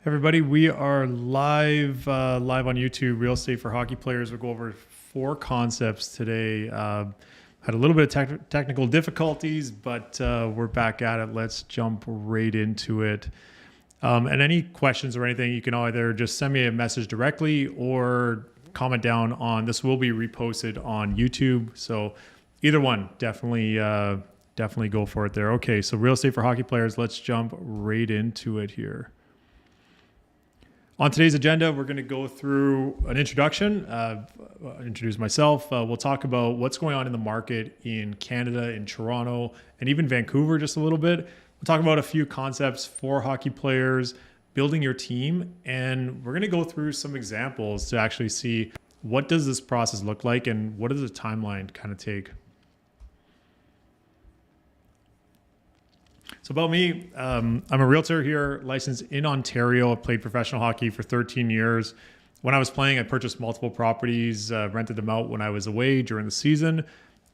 Everybody, we are live on YouTube. Real estate for hockey players. We'll go over four concepts today. Had a little bit of technical difficulties, but we're back at it. Let's jump right into it. And any questions or anything, you can either just send me a message directly or comment down on this. Will be reposted on YouTube. So either one, definitely go for it there. Okay, so real estate for hockey players. Let's jump right into it here. On today's agenda, we're going to go through an introduction, introduce myself. We'll talk about what's going on in the market in Canada, in Toronto, and even Vancouver just a little bit. We'll talk about a few concepts for hockey players, building your team, and we're going to go through some examples to actually see what does this process look like and what does the timeline kind of take. So about me, I'm a realtor here, licensed in Ontario. I played professional hockey for 13 years. When I was playing, I purchased multiple properties, rented them out when I was away during the season.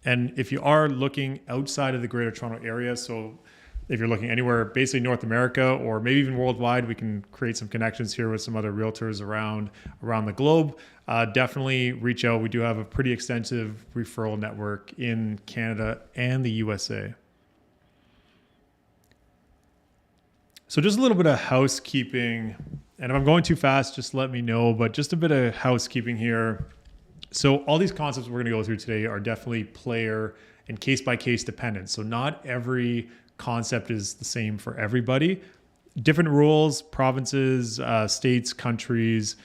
And if you are looking outside of the Greater Toronto area, so if you're looking anywhere, basically North America or maybe even worldwide, we can create some connections here with some other realtors around the globe. Definitely reach out. We do have a pretty extensive referral network in Canada and the USA. So just a little bit of housekeeping, and if I'm going too fast, just let me know, but just a bit of housekeeping here. So all these concepts we're going to go through today are definitely player and case-by-case dependent. So not every concept is the same for everybody. Different rules, provinces, states, countries,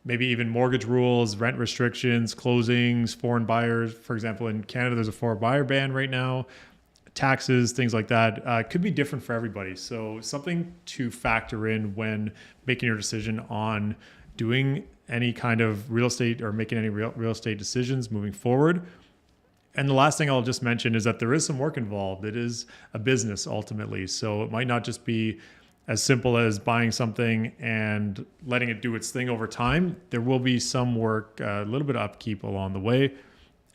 maybe even mortgage rules, rent restrictions, closings, foreign buyers. For example, in Canada, there's a foreign buyer ban right now. Taxes, things like that, could be different for everybody. So something to factor in when making your decision on doing any kind of real estate or making any real estate decisions moving forward. And the last thing I'll just mention is that there is some work involved. It is a business ultimately. So it might not just be as simple as buying something and letting it do its thing over time. There will be some work, a little bit of upkeep along the way.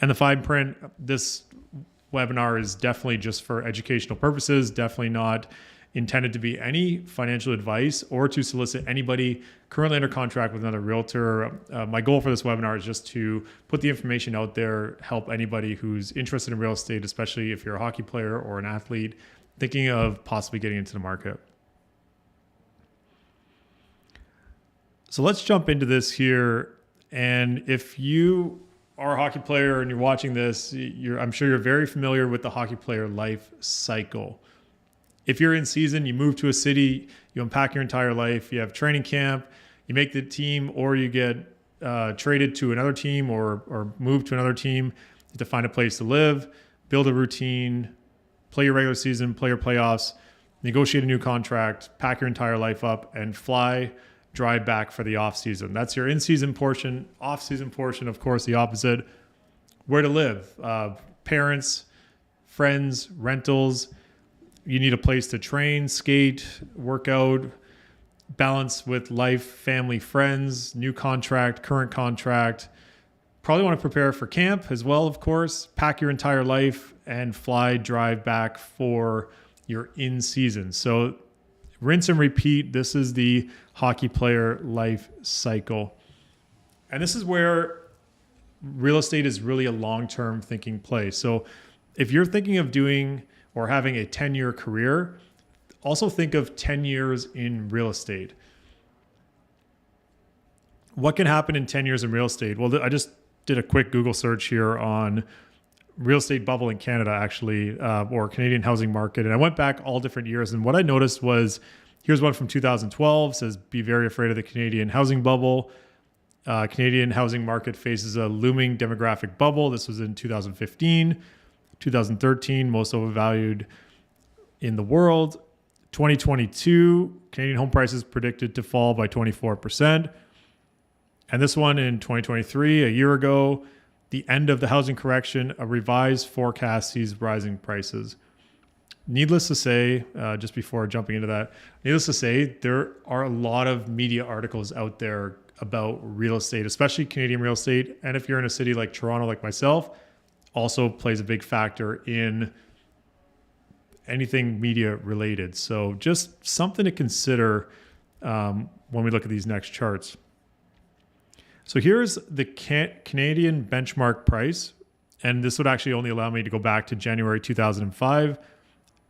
And the fine print, this webinar is definitely just for educational purposes, definitely not intended to be any financial advice or to solicit anybody currently under contract with another realtor. My goal for this webinar is just to put the information out there, help anybody who's interested in real estate, especially if you're a hockey player or an athlete thinking of possibly getting into the market. So let's jump into this here. And if you are a hockey player and you're watching this, I'm sure you're very familiar with the hockey player life cycle. If you're in season, you move to a city, you unpack your entire life, you have training camp, you make the team, or you get traded to another team or move to another team. You have to find a place to live, build a routine, play your regular season, play your playoffs, negotiate a new contract, pack your entire life up, and drive back for the off season. That's your in-season portion. Off-season portion, of course, the opposite. Where to live, parents, friends, rentals. You need a place to train, skate, work out, balance with life, family, friends, new contract, current contract. Probably want to prepare for camp as well, of course. Pack your entire life and drive back for your in-season. So rinse and repeat. This is the hockey player life cycle. And this is where real estate is really a long-term thinking play. So if you're thinking of doing or having a 10-year career, also think of 10 years in real estate. What can happen in 10 years in real estate? Well, I just did a quick Google search here on real estate bubble in Canada, actually, or Canadian housing market. And I went back all different years. And what I noticed was, here's one from 2012, says, be very afraid of the Canadian housing bubble. Canadian housing market faces a looming demographic bubble. This was in 2015. 2013, most overvalued in the world. 2022, Canadian home prices predicted to fall by 24%. And this one in 2023, a year ago, the end of the housing correction, a revised forecast sees rising prices. Needless to say, just before jumping into that, needless to say, there are a lot of media articles out there about real estate, especially Canadian real estate. And if you're in a city like Toronto, like myself, also plays a big factor in anything media related. So just something to consider when we look at these next charts. So here's the Canadian benchmark price. And this would actually only allow me to go back to January 2005.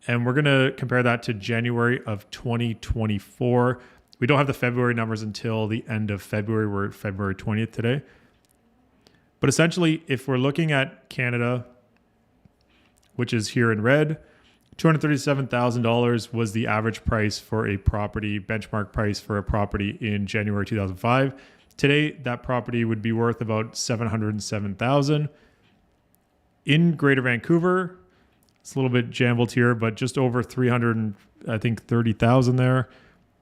And we're going to compare that to January of 2024. We don't have the February numbers until the end of February. We're at February 20th today. But essentially, if we're looking at Canada, which is here in red, $237,000 was the average price for a property, benchmark price for a property in January 2005. Today, that property would be worth about $707,000. In Greater Vancouver, it's a little bit jumbled here, but just over 330,000 there.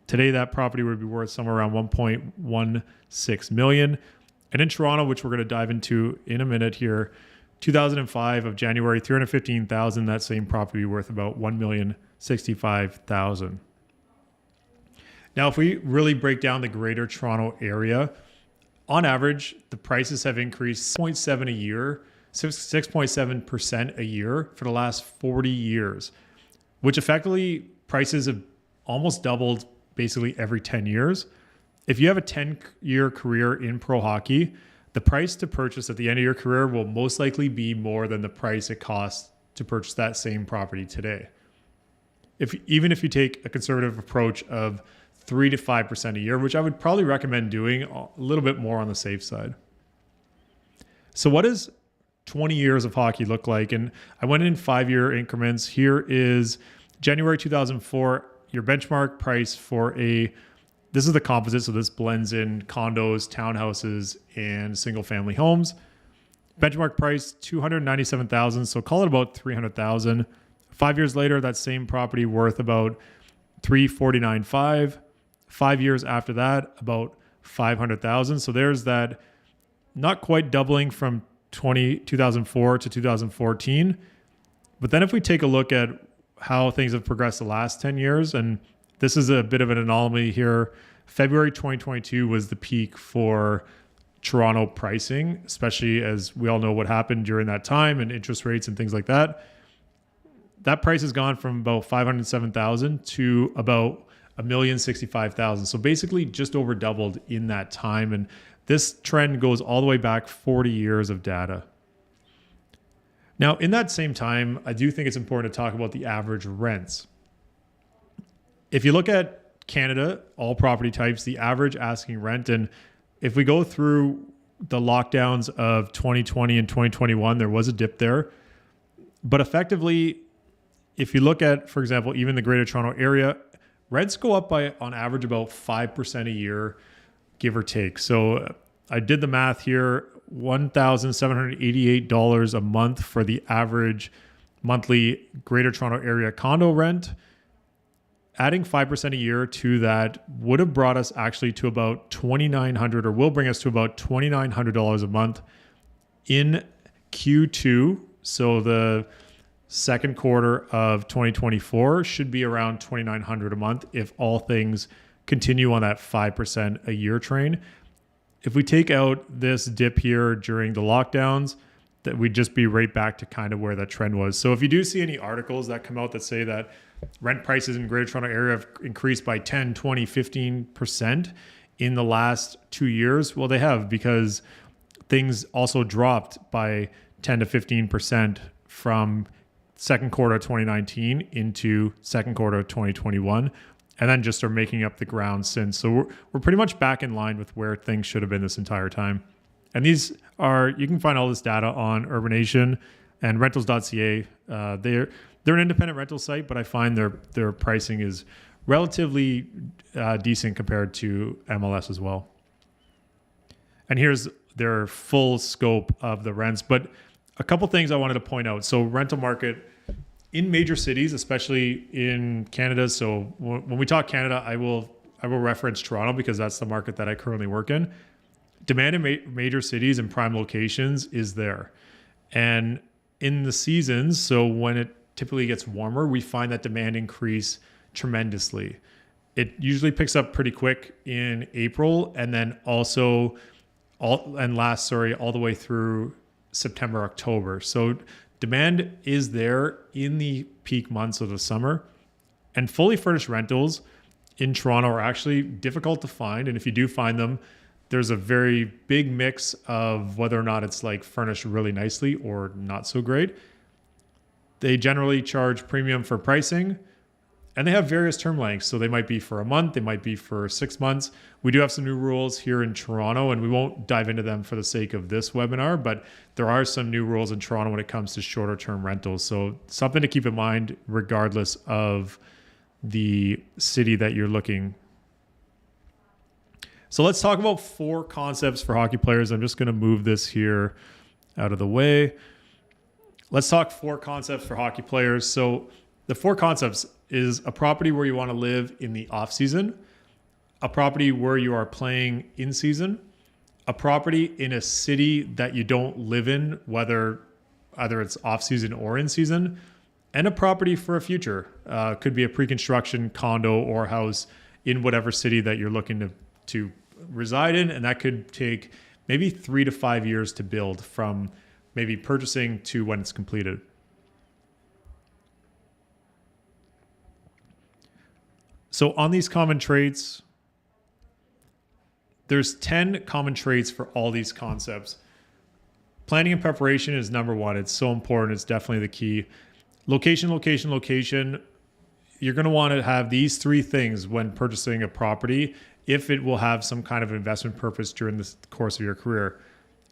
Today, that property would be worth somewhere around 1.16 million. And in Toronto, which we're going to dive into in a minute here, 2005 of January, 315,000. That same property worth about 1,065,000. Now, if we really break down the Greater Toronto area, on average, the prices have increased 6.7 a year. 6.7% a year for the last 40 years, which effectively prices have almost doubled basically every 10 years. If you have a 10-year career in pro hockey, the price to purchase at the end of your career will most likely be more than the price it costs to purchase that same property today. Even if you take a conservative approach of 3 to 5% a year, which I would probably recommend doing a little bit more on the safe side. So what does 20 years of hockey look like? And I went in 5-year increments. Here is January 2004, your benchmark price for this is the composite, so this blends in condos, townhouses, and single family homes. Benchmark price, $297,000, so call it about $300,000. 5 years later, that same property worth about $349,500. 5 years after that, about $500,000. So there's that, not quite doubling from 2004 to 2014. But then if we take a look at how things have progressed the last 10 years, and this is a bit of an anomaly here, February 2022 was the peak for Toronto pricing, especially as we all know what happened during that time and interest rates and things like that. That price has gone from about $507,000 to about $1,065,000. So basically just over doubled in that time. And this trend goes all the way back 40 years of data. Now, in that same time, I do think it's important to talk about the average rents. If you look at Canada, all property types, the average asking rent, and if we go through the lockdowns of 2020 and 2021, there was a dip there. But effectively, if you look at, for example, even the Greater Toronto Area, rents go up by, on average, about 5% a year, give or take. So I did the math here, $1,788 a month for the average monthly Greater Toronto Area condo rent. Adding 5% a year to that would have brought us actually to about $2,900, or will bring us to about $2,900 a month in Q2. So the second quarter of 2024 should be around $2,900 a month if all things continue on that 5% a year train. If we take out this dip here during the lockdowns, that we'd just be right back to kind of where that trend was. So if you do see any articles that come out that say that rent prices in Greater Toronto Area have increased by 10, 20, 15% in the last 2 years, well, they have, because things also dropped by 10 to 15% from second quarter of 2019 into second quarter of 2021, and then just are making up the ground since. So we're pretty much back in line with where things should have been this entire time. And these are, you can find all this data on Urbanation and rentals.ca. They're an independent rental site, but I find their pricing is relatively decent compared to MLS as well. And here's their full scope of the rents. But a couple things I wanted to point out. So rental market in major cities, especially in Canada. So when we talk Canada, I will reference Toronto because that's the market that I currently work in. Demand in major cities and prime locations is there. And in the seasons, so when it typically gets warmer, we find that demand increase tremendously. It usually picks up pretty quick in April, and then also all the way through September, October. So demand is there in the peak months of the summer. And fully furnished rentals in Toronto are actually difficult to find. And if you do find them, there's a very big mix of whether or not it's like furnished really nicely or not so great. They generally charge premium for pricing, and they have various term lengths. So they might be for a month, they might be for 6 months. We do have some new rules here in Toronto, and we won't dive into them for the sake of this webinar, but there are some new rules in Toronto when it comes to shorter term rentals. So something to keep in mind regardless of the city that you're looking. So let's talk about 4 concepts for hockey players. I'm just going to move this here out of the way. Let's talk 4 concepts for hockey players. So the 4 concepts is a property where you want to live in the off season, a property where you are playing in season, a property in a city that you don't live in, whether either it's off season or in season, and a property for a future. Could be a pre-construction condo or house in whatever city that you're looking to reside in, and that could take maybe 3 to 5 years to build from maybe purchasing to when it's completed. So on these common traits, there's 10 common traits for all these concepts. Planning and preparation is number 1. It's so important. It's definitely the key. Location, location, location. You're going to want to have these 3 things when purchasing a property if it will have some kind of investment purpose during the course of your career.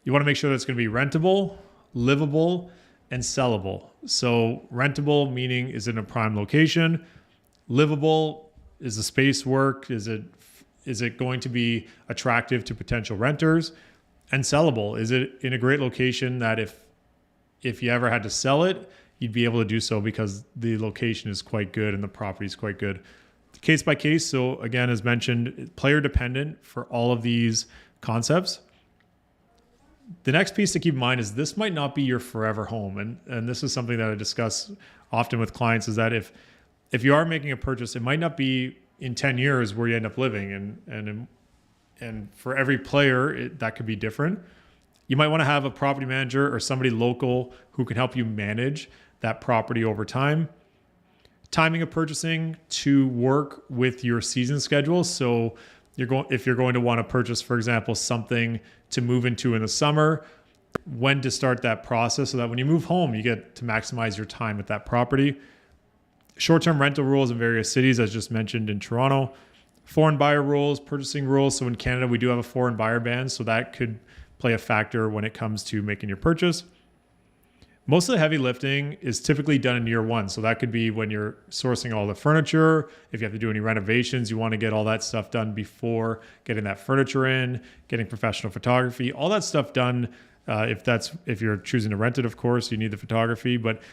You want to make sure that it's going to be rentable, livable, and sellable. So rentable meaning is it in a prime location? Livable, is the space work? Is it going to be attractive to potential renters? And sellable, is it in a great location that if you ever had to sell it, you'd be able to do so because the location is quite good and the property is quite good. Case by case. So again, as mentioned, player dependent for all of these concepts. The next piece to keep in mind is this might not be your forever home. And this is something that I discuss often with clients, is that if you are making a purchase, it might not be in 10 years where you end up living. And for every player, that could be different. You might want to have a property manager or somebody local who can help you manage that property over time. Timing of purchasing to work with your season schedule. So if you're going to want to purchase, for example, something to move into in the summer, when to start that process so that when you move home, you get to maximize your time at that property. Short-term rental rules in various cities, as just mentioned in Toronto. Foreign buyer rules, purchasing rules. So in Canada, we do have a foreign buyer ban, so that could play a factor when it comes to making your purchase. Most of the heavy lifting is typically done in year 1. So that could be when you're sourcing all the furniture. If you have to do any renovations, you want to get all that stuff done before getting that furniture in, getting professional photography, all that stuff done. If you're choosing to rent it, of course, you need the photography, but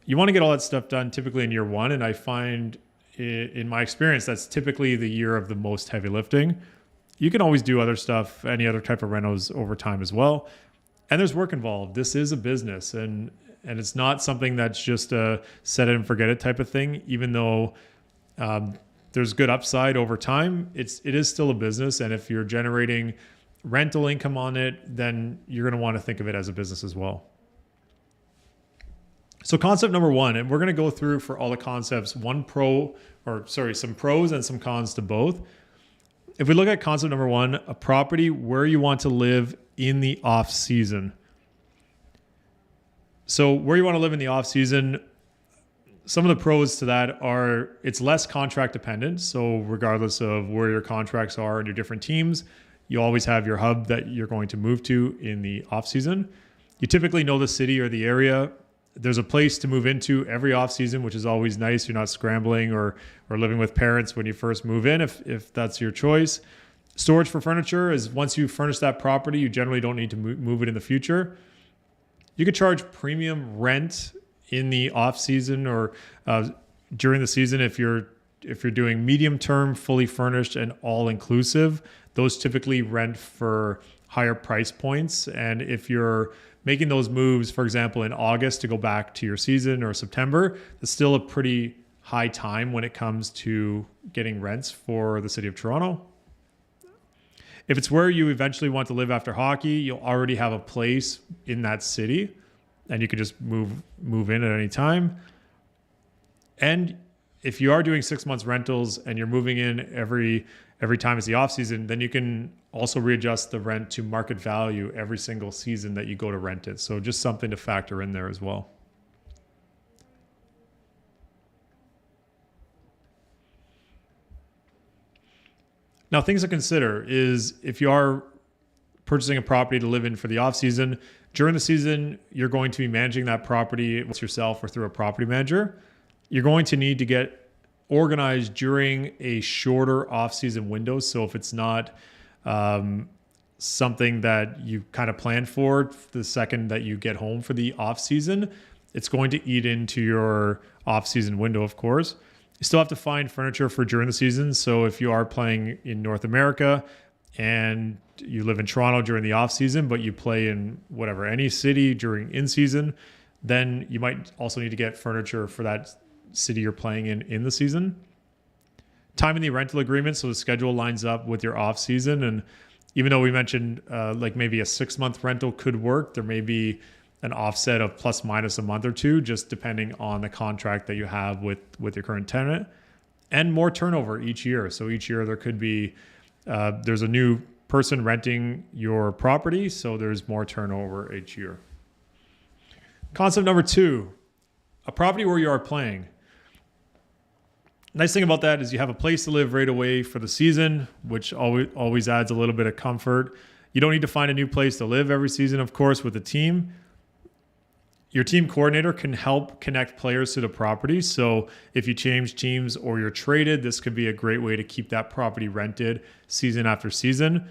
you want to get all that stuff done typically in year 1. And I find in my experience, that's typically the year of the most heavy lifting. You can always do other stuff, any other type of renos over time as well. And there's work involved. This is a business, and it's not something that's just a set it and forget it type of thing. Even though there's good upside over time, it is still a business. And if you're generating rental income on it, then you're going to want to think of it as a business as well. So concept number 1, and we're going to go through for all the concepts, some pros and some cons to both. If we look at concept number 1, a property where you want to live in the off season. So where you want to live in the off season, some of the pros to that are it's less contract dependent. So regardless of where your contracts are and your different teams, you always have your hub that you're going to move to in the off season. You typically know the city or the area. There's a place to move into every off season, which is always nice. You're not scrambling or living with parents when you first move in, if that's your choice. Storage for furniture is once you furnish that property, you generally don't need to move it in the future. You could charge premium rent in the off season or during the season if you're doing medium term, fully furnished, and all inclusive. Those typically rent for higher price points. And if you're making those moves, for example, in August to go back to your season or September, that's still a pretty high time when it comes to getting rents for the city of Toronto. If it's where you eventually want to live after hockey, you'll already have a place in that city and you can just move in at any time. And if you are doing 6 months rentals and you're moving in every time it's the off season, then you can also readjust the rent to market value every single season that you go to rent it. So just something to factor in there as well. Now, things to consider is if you are purchasing a property to live in for the off season, during the season, you're going to be managing that property with yourself or through a property manager. You're going to need to get organized during a shorter off season window. So if it's not something that you kind of plan for the second that you get home for the off season, it's going to eat into your off season window, of course. You still have to find furniture for during the season. So if you are playing in North America and you live in Toronto during the off season, but you play in whatever, any city during in season, then you might also need to get furniture for that city you're playing in the season. Timing the rental agreement so the schedule lines up with your off season. And even though we mentioned like maybe a 6 month rental could work, there may be an offset of plus minus a month or two, just depending on the contract that you have with your current tenant, and more turnover each year. So each year there could be, there's a new person renting your property, so there's more turnover each year. Concept number 2, a property where you are playing. Nice thing about that is you have a place to live right away for the season, which always adds a little bit of comfort. You don't need to find a new place to live every season, of course, with a team. Your team coordinator can help connect players to the property. So if you change teams or you're traded, this could be a great way to keep that property rented season after season.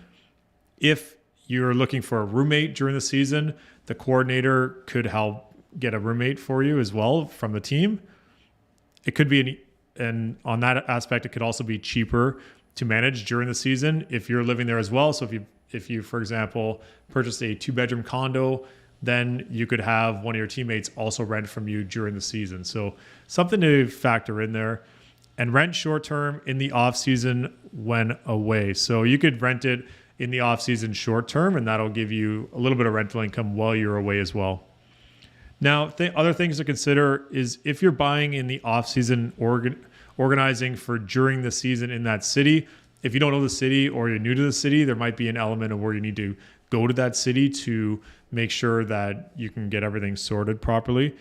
If you're looking for a roommate during the season, the coordinator could help get a roommate for you as well from the team. It could be, and on that aspect, it could also be cheaper to manage during the season if you're living there as well. So if you, for example, purchased a 2-bedroom condo, then you could have one of your teammates also rent from you during the season. So something to factor in there. And rent short-term in the off-season when away. So you could rent it in the off-season short-term, and that'll give you a little bit of rental income while you're away as well. Now, other things to consider is if you're buying in the off-season, organizing for during the season in that city. If you don't know the city or you're new to the city, there might be an element of where you need to go to that city to make sure that you can get everything sorted properly.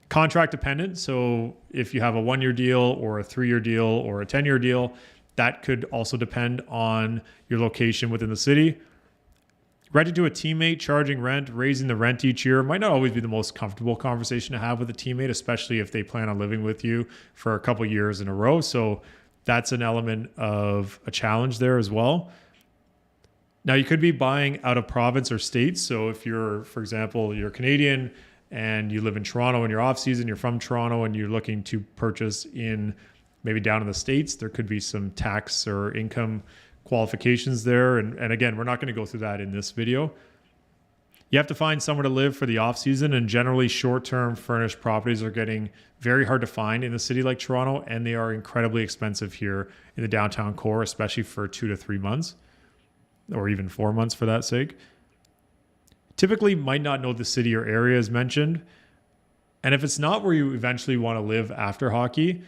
Contract dependent. So if you have a 1-year deal or a 3-year deal or a 10-year deal, that could also depend on your location within the city. Renting to a teammate, charging rent, raising the rent each year might not always be the most comfortable conversation to have with a teammate, especially if they plan on living with you for a couple years in a row. So that's an element of a challenge there as well. Now, you could be buying out of province or states. So if you're, for example, you're Canadian and you live in Toronto and you're off season, you're from Toronto and you're looking to purchase in maybe down in the States, there could be some tax or income qualifications there. And again, we're not going to go through that in this video. You have to find somewhere to live for the off season, and generally short-term furnished properties are getting very hard to find in a city like Toronto, and they are incredibly expensive here in the downtown core, especially for 2 to 3 months. Or even 4 months for that sake. Typically might not know the city or area as mentioned. And if it's not where you eventually want to live after hockey,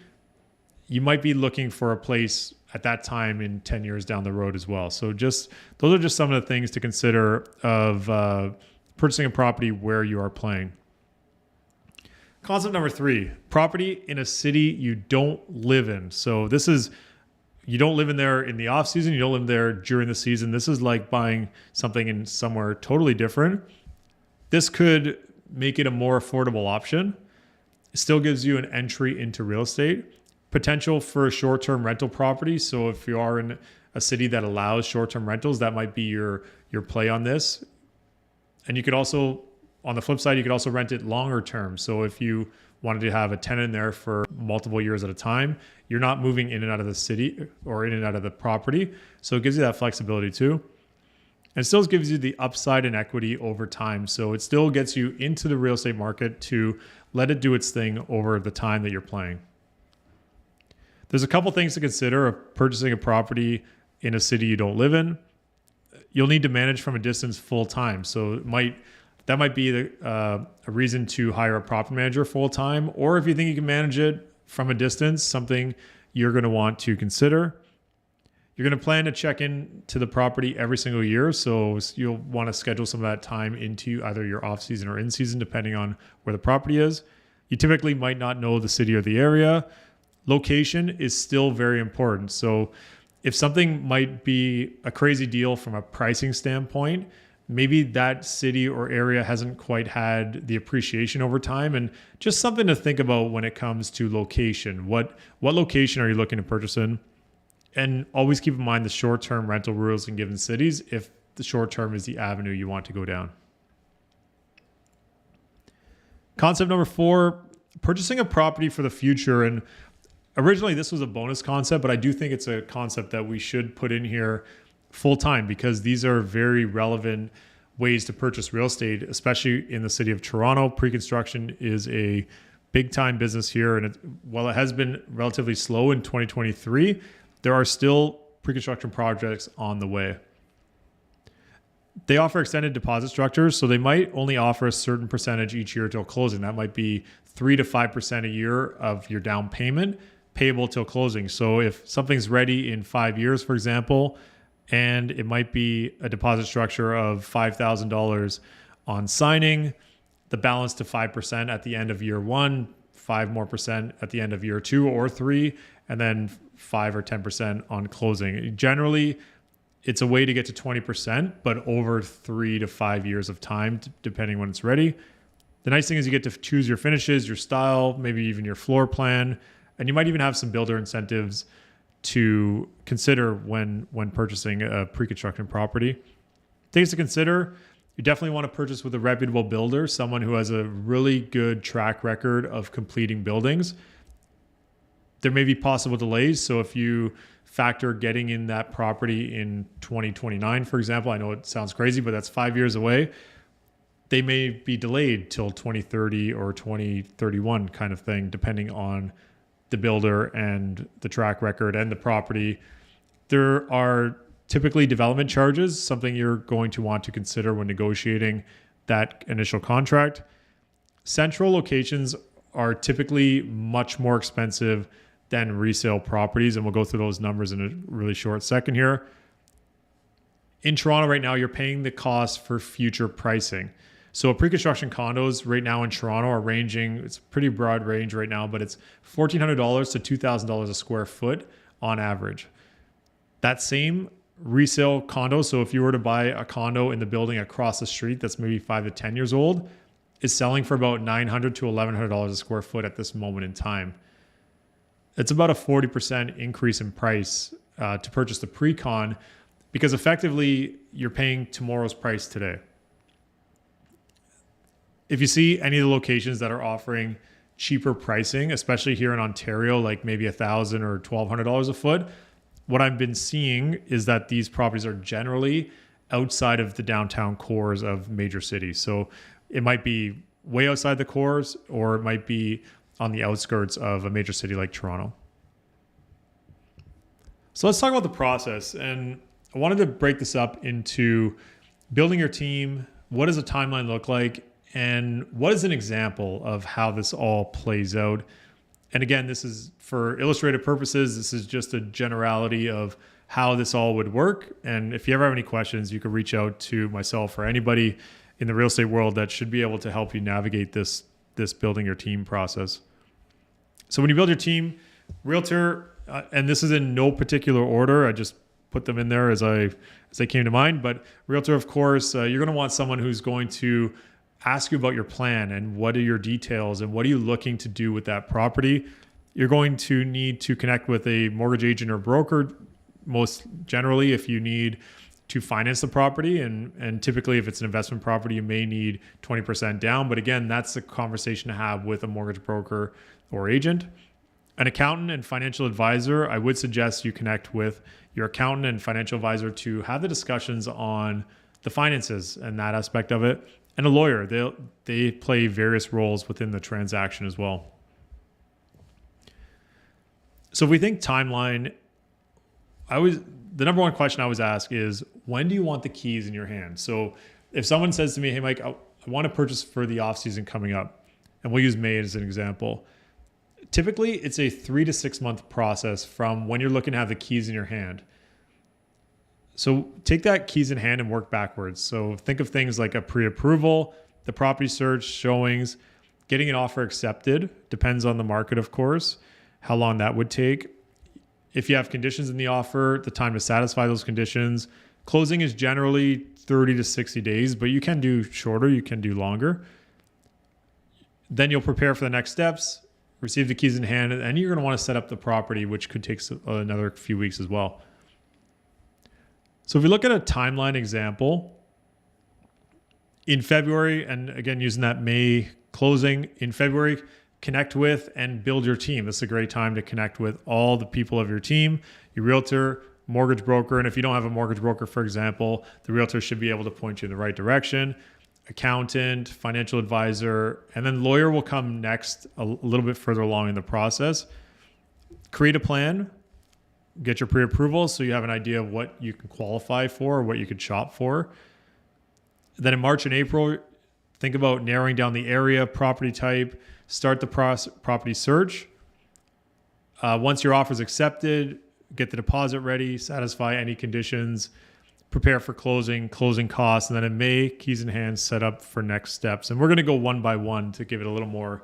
you might be looking for a place at that time in 10 years down the road as well. So those are just some of the things to consider of purchasing a property where you are playing. Concept number 3, property in a city you don't live in. So this is, you don't live in there in the off season. You don't live there during the season. This is like buying something in somewhere totally different. This could make it a more affordable option. It still gives you an entry into real estate. Potential for a short-term rental property. So if you are in a city that allows short-term rentals, that might be your play on this. And you could also, on the flip side, you could also rent it longer term. So if you wanted to have a tenant there for multiple years at a time, you're not moving in and out of the city or in and out of the property. So it gives you that flexibility too. And still gives you the upside and equity over time. So it still gets you into the real estate market to let it do its thing over the time that you're playing. There's a couple things to consider of purchasing a property in a city you don't live in. You'll need to manage from a distance full time. So that might be a reason to hire a property manager full time. Or if you think you can manage it from a distance, something you're going to want to consider. You're going to plan to check in to the property every single year. So you'll want to schedule some of that time into either your off season or in season, depending on where the property is. You typically might not know the city or the area. Location is still very important. So if something might be a crazy deal from a pricing standpoint, maybe that city or area hasn't quite had the appreciation over time, and just something to think about when it comes to location. What location are you looking to purchase in? And always keep in mind the short-term rental rules in given cities if the short-term is the avenue you want to go down. Concept number 4, purchasing a property for the future. And originally this was a bonus concept, but I do think it's a concept that we should put in here full-time because these are very relevant ways to purchase real estate, especially in the city of Toronto. Pre-construction is a big-time business here. And while it has been relatively slow in 2023, there are still pre-construction projects on the way. They offer extended deposit structures, so they might only offer a certain percentage each year till closing. That might be 3 to 5% a year of your down payment payable till closing. So if something's ready in 5 years, for example, and it might be a deposit structure of $5,000 on signing, the balance to 5% at the end of year 1, 5% more at the end of year 2 or 3, and then 5 or 10% on closing. Generally, it's a way to get to 20%, but over 3 to 5 years of time, depending when it's ready. The nice thing is you get to choose your finishes, your style, maybe even your floor plan, and you might even have some builder incentives to consider when purchasing a pre-construction property. Things to consider: you definitely want to purchase with a reputable builder, someone who has a really good track record of completing buildings. There may be possible delays. So if you factor getting in that property in 2029, for example, I know it sounds crazy, but that's 5 years away. They may be delayed till 2030 or 2031 kind of thing, depending on the builder and the track record and the property. There are typically development charges, something you're going to want to consider when negotiating that initial contract. Central locations are typically much more expensive than resale properties, and we'll go through those numbers in a really short second here. In Toronto right now, you're paying the cost for future pricing. So pre-construction condos right now in Toronto are ranging, it's a pretty broad range right now, but it's $1,400 to $2,000 a square foot on average. That same resale condo, so if you were to buy a condo in the building across the street that's maybe 5 to 10 years old, is selling for about $900 to $1,100 a square foot at this moment in time. It's about a 40% increase in price to purchase the pre-con, because effectively you're paying tomorrow's price today. If you see any of the locations that are offering cheaper pricing, especially here in Ontario, like maybe $1,000 or $1,200 a foot, what I've been seeing is that these properties are generally outside of the downtown cores of major cities. So it might be way outside the cores, or it might be on the outskirts of a major city like Toronto. So let's talk about the process. And I wanted to break this up into building your team. What does a timeline look like? And what is an example of how this all plays out? And again, this is for illustrative purposes. This is just a generality of how this all would work. And if you ever have any questions, you can reach out to myself or anybody in the real estate world that should be able to help you navigate this building your team process. So when you build your team, realtor, and this is in no particular order, I just put them in there as they came to mind. But realtor, of course, you're going to want someone who's going to ask you about your plan and what are your details and what are you looking to do with that property. You're going to need to connect with a mortgage agent or broker, most generally if you need to finance the property. And typically if it's an investment property, you may need 20% down. But again, that's a conversation to have with a mortgage broker or agent. An accountant and financial advisor, I would suggest you connect with your accountant and financial advisor to have the discussions on the finances and that aspect of it. And a lawyer, they play various roles within the transaction as well. So if we think timeline, the number one question I always ask is, when do you want the keys in your hand? So if someone says to me, hey, Mike, I want to purchase for the off season coming up, and we'll use May as an example, Typically, it's a 3 to 6 month process from when you're looking to have the keys in your hand. So take that keys in hand and work backwards. So think of things like a pre-approval, the property search, showings, getting an offer accepted. Depends on the market, of course, how long that would take. If you have conditions in the offer, the time to satisfy those conditions. Closing is generally 30 to 60 days, but you can do shorter, you can do longer. Then you'll prepare for the next steps, receive the keys in hand, and you're going to want to set up the property, which could take another few weeks as well. So if we look at a timeline example, in February, and again, using that May closing, in February, connect with and build your team. This is a great time to connect with all the people of your team, your realtor, mortgage broker. And if you don't have a mortgage broker, for example, the realtor should be able to point you in the right direction. Accountant, financial advisor, and then lawyer will come next a little bit further along in the process. Create a plan, get your pre-approval so you have an idea of what you can qualify for or what you could shop for. Then in March and April, think about narrowing down the area, property type, start the property search. Once your offer is accepted, get the deposit ready, satisfy any conditions, prepare for closing costs, and then in May, keys in hand, set up for next steps. And we're going to go one by one to give it a little more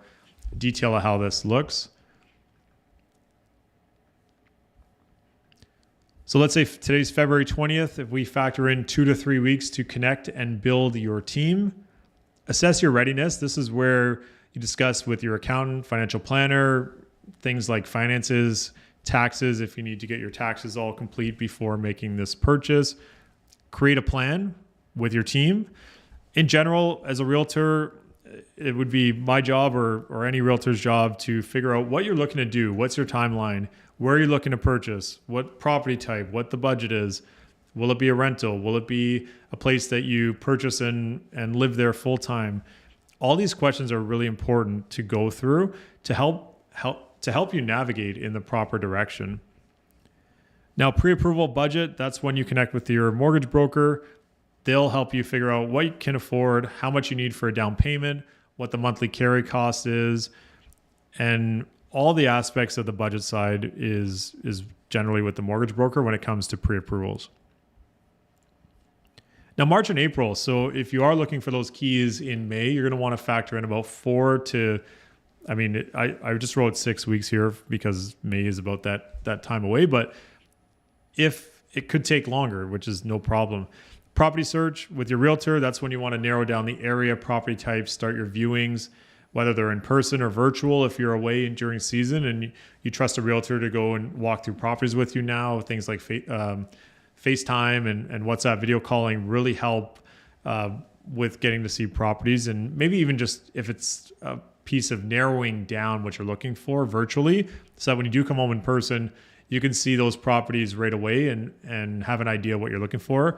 detail of how this looks. So let's say today's February 20th. If we factor in 2 to 3 weeks to connect and build your team, assess your readiness. This is where you discuss with your accountant, financial planner, things like finances, taxes, if you need to get your taxes all complete before making this purchase. Create a plan with your team. In general, as a realtor, it would be my job or any realtor's job to figure out what you're looking to do. What's your timeline? Where are you looking to purchase? What property type? What the budget is? Will it be a rental? Will it be a place that you purchase and live there full time? All these questions are really important to go through to help you navigate in the proper direction. Now, pre-approval budget, that's when you connect with your mortgage broker. They'll help you figure out what you can afford, how much you need for a down payment, what the monthly carry cost is, and all the aspects of the budget side is generally with the mortgage broker when it comes to pre-approvals. Now, March and April. So if you are looking for those keys in May, you're going to want to factor in about 4 to, I just wrote 6 weeks here because May is about that time away, but if it could take longer, which is no problem. Property search with your realtor, that's when you want to narrow down the area, property type, start your viewings, whether they're in person or virtual. If you're away during season and you trust a realtor to go and walk through properties with you now, things like FaceTime and WhatsApp video calling really help with getting to see properties. And maybe even just if it's a piece of narrowing down what you're looking for virtually, so that when you do come home in person, you can see those properties right away and have an idea what you're looking for.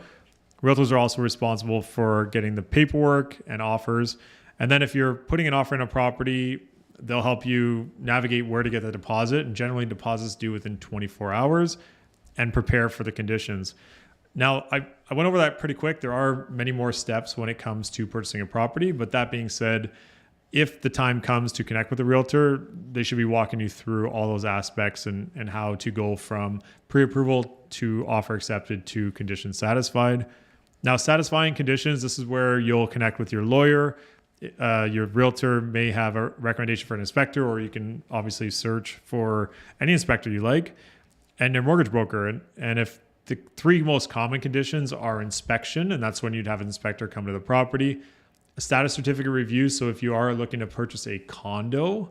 Realtors are also responsible for getting the paperwork and offers. And then if you're putting an offer in a property, they'll help you navigate where to get the deposit. And generally deposits due within 24 hours and prepare for the conditions. Now, I went over that pretty quick. There are many more steps when it comes to purchasing a property. But that being said, if the time comes to connect with a realtor, they should be walking you through all those aspects and how to go from pre-approval to offer accepted to conditions satisfied. Now, satisfying conditions, this is where you'll connect with your lawyer. Your realtor may have a recommendation for an inspector, or you can obviously search for any inspector you like, and your mortgage broker. And if the 3 most common conditions are inspection, and that's when you'd have an inspector come to the property, a status certificate review. So if you are looking to purchase a condo,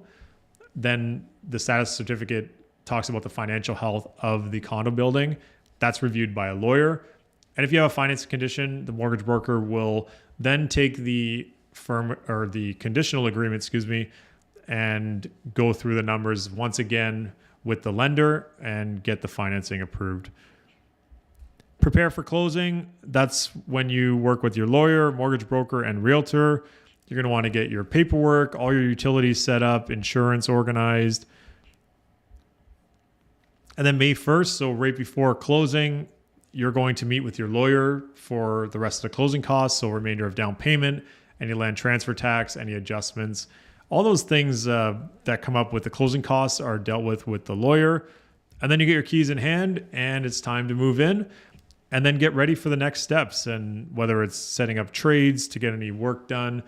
then the status certificate talks about the financial health of the condo building. That's reviewed by a lawyer. And if you have a finance condition, the mortgage broker will then take the firm or the conditional agreement, and go through the numbers once again with the lender and get the financing approved. Prepare for closing. That's when you work with your lawyer, mortgage broker, and realtor. You're going to want to get your paperwork, all your utilities set up, insurance organized. And then May 1st, so right before closing, you're going to meet with your lawyer for the rest of the closing costs, so remainder of down payment, any land transfer tax, any adjustments. All those things that come up with the closing costs are dealt with the lawyer. And then you get your keys in hand and it's time to move in and then get ready for the next steps. And whether it's setting up trades to get any work done,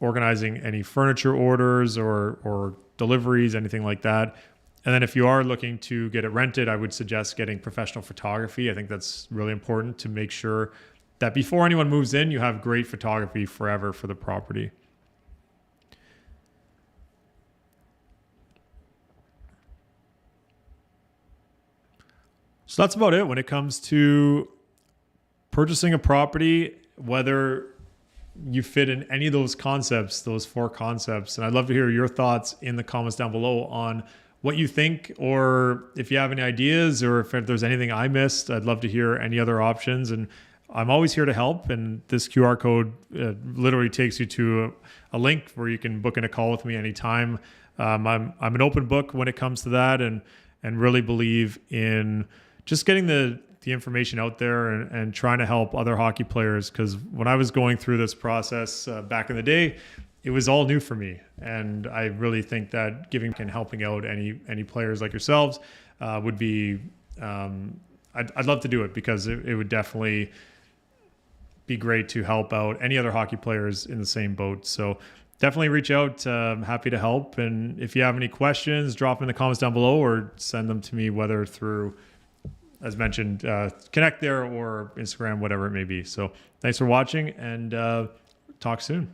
organizing any furniture orders or deliveries, anything like that. And then if you are looking to get it rented, I would suggest getting professional photography. I think that's really important to make sure that before anyone moves in, you have great photography forever for the property. So that's about it when it comes to purchasing a property, whether you fit in any of those concepts, those 4 concepts. And I'd love to hear your thoughts in the comments down below on what you think, or if you have any ideas, or if there's anything I missed. I'd love to hear any other options. And I'm always here to help. And this QR code literally takes you to a link where you can book in a call with me anytime. I'm an open book when it comes to that, and really believe in just getting the information out there and trying to help other hockey players. Because when I was going through this process back in the day, it was all new for me. And I really think that giving and helping out any players like yourselves would be, I'd love to do it, because it would definitely be great to help out any other hockey players in the same boat. So definitely reach out. I'm happy to help. And if you have any questions, drop them in the comments down below or send them to me, whether through, as mentioned, Connect there or Instagram, whatever it may be. So thanks for watching, and talk soon.